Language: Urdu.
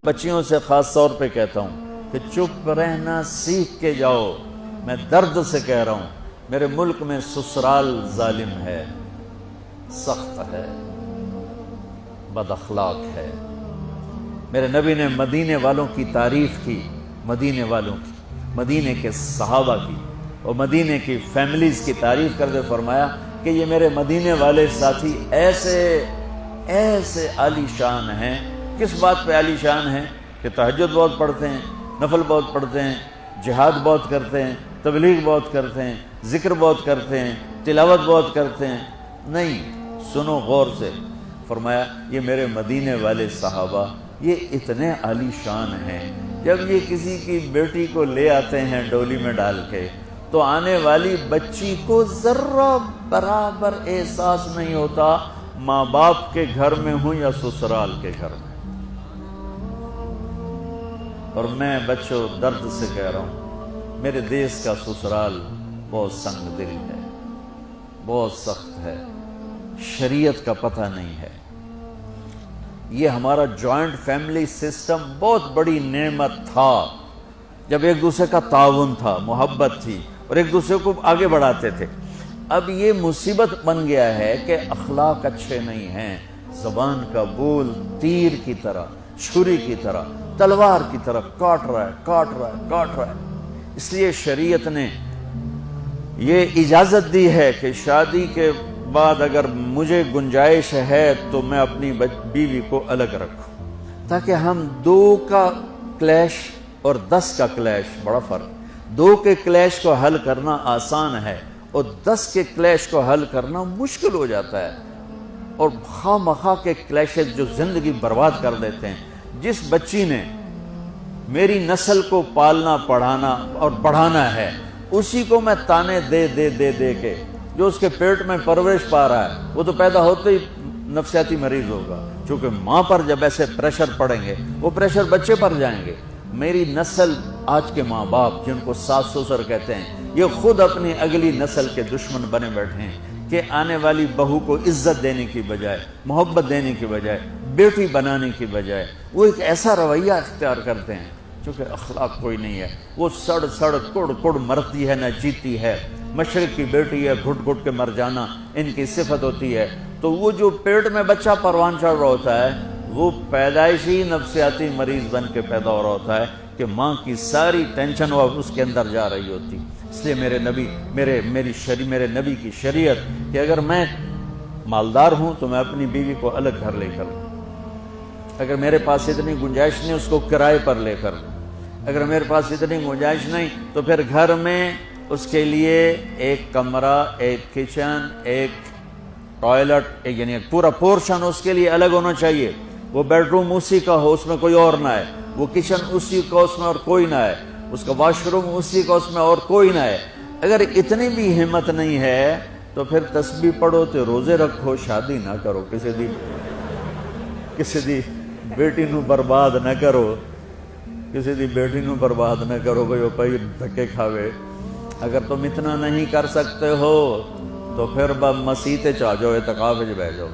بچیوں سے خاص طور پہ کہتا ہوں کہ چپ رہنا سیکھ کے جاؤ. میں درد سے کہہ رہا ہوں، میرے ملک میں سسرال ظالم ہے، سخت ہے، بد اخلاق ہے. میرے نبی نے مدینے والوں کی تعریف کی، مدینے والوں کی، مدینے کے صحابہ کی اور مدینے کی فیملیز کی تعریف کرتے فرمایا کہ یہ میرے مدینے والے ساتھی ایسے عالی شان ہیں. کس بات پہ عالی شان ہیں؟ کہ تہجد بہت پڑھتے ہیں، نفل بہت پڑھتے ہیں، جہاد بہت کرتے ہیں، تبلیغ بہت کرتے ہیں، ذکر بہت کرتے ہیں، تلاوت بہت کرتے ہیں. نہیں، سنو غور سے. فرمایا یہ میرے مدینے والے صحابہ یہ اتنے عالی شان ہیں، جب یہ کسی کی بیٹی کو لے آتے ہیں ڈولی میں ڈال کے تو آنے والی بچی کو ذرہ برابر احساس نہیں ہوتا ماں باپ کے گھر میں ہوں یا سسرال کے گھر میں. اور میں بچوں درد سے کہہ رہا ہوں، میرے دیس کا سسرال بہت سنگ دل ہے، بہت سخت ہے، شریعت کا پتہ نہیں ہے. یہ ہمارا جوائنٹ فیملی سسٹم بہت بڑی نعمت تھا، جب ایک دوسرے کا تعاون تھا، محبت تھی اور ایک دوسرے کو آگے بڑھاتے تھے. اب یہ مصیبت بن گیا ہے کہ اخلاق اچھے نہیں ہیں، زبان کا بول تیر کی طرح، چھری کی طرح، تلوار کی طرح کاٹ رہا ہے. اس لیے شریعت نے یہ اجازت دی ہے کہ شادی کے بعد اگر مجھے گنجائش ہے تو میں اپنی بیوی کو الگ رکھوں، تاکہ ہم 2 کا کلیش اور 10 کا کلیش، بڑا فرق. 2 کے کلیش کو حل کرنا آسان ہے اور 10 کے کلیش کو حل کرنا مشکل ہو جاتا ہے. اور خواہ مخواہ کے کلیشز جو زندگی برباد کر دیتے ہیں. جس بچی نے میری نسل کو پالنا پڑھانا اور بڑھانا ہے، اسی کو میں تانے دے کے جو اس کے پیٹ میں پرورش پا رہا ہے وہ تو پیدا ہوتے ہی نفسیاتی مریض ہوگا. چونکہ ماں پر جب ایسے پریشر پڑیں گے وہ پریشر بچے پر جائیں گے. میری نسل، آج کے ماں باپ جن کو ساس سسر کہتے ہیں، یہ خود اپنی اگلی نسل کے دشمن بنے بیٹھے ہیں کہ آنے والی بہو کو عزت دینے کی بجائے، محبت دینے کی بجائے، بیٹی بنانے کی بجائے وہ ایک ایسا رویہ اختیار کرتے ہیں. چونکہ اخلاق کوئی نہیں ہے، وہ سڑ کڑ مرتی ہے، نہ جیتی ہے. مشرق کی بیٹی ہے، گھٹ گھٹ کے مر جانا ان کی صفت ہوتی ہے. تو وہ جو پیٹ میں بچہ پروان چڑھ رہا ہوتا ہے وہ پیدائشی نفسیاتی مریض بن کے پیدا ہو رہا ہوتا ہے کہ ماں کی ساری ٹینشن وہ اس کے اندر جا رہی ہوتی. اس لیے میرے نبی کی شریعت کہ اگر میں مالدار ہوں تو میں اپنی بیوی کو الگ گھر لے کر لوں، اگر میرے پاس اتنی گنجائش نہیں اس کو کرائے پر لے کر لوں، اگر میرے پاس اتنی گنجائش نہیں تو پھر گھر میں اس کے لیے ایک کمرہ، ایک کچن، ایک ٹوائلٹ، یعنی ایک پورا پورشن اس کے لیے الگ ہونا چاہیے. وہ بیڈ روم اسی کا ہو، اس میں کوئی اور نہ ہے. وہ کچن اسی کا، اس میں اور کوئی نہ ہے. اس کا واش روم اسی کا، اس میں اور کوئی نہ ہے. اگر اتنی بھی ہمت نہیں ہے تو پھر تسبیح پڑھو تے روزے رکھو، شادی نہ کرو. کسی دی بیٹی نو برباد نہ کرو، کسی دی بیٹی نو برباد نہ کرو بھائی وہ پائی دھکے کھاوے. اگر تم اتنا نہیں کر سکتے ہو تو پھر مسیح تے چاہ جاؤ، اعتکاف وچ بیٹھ جاؤ.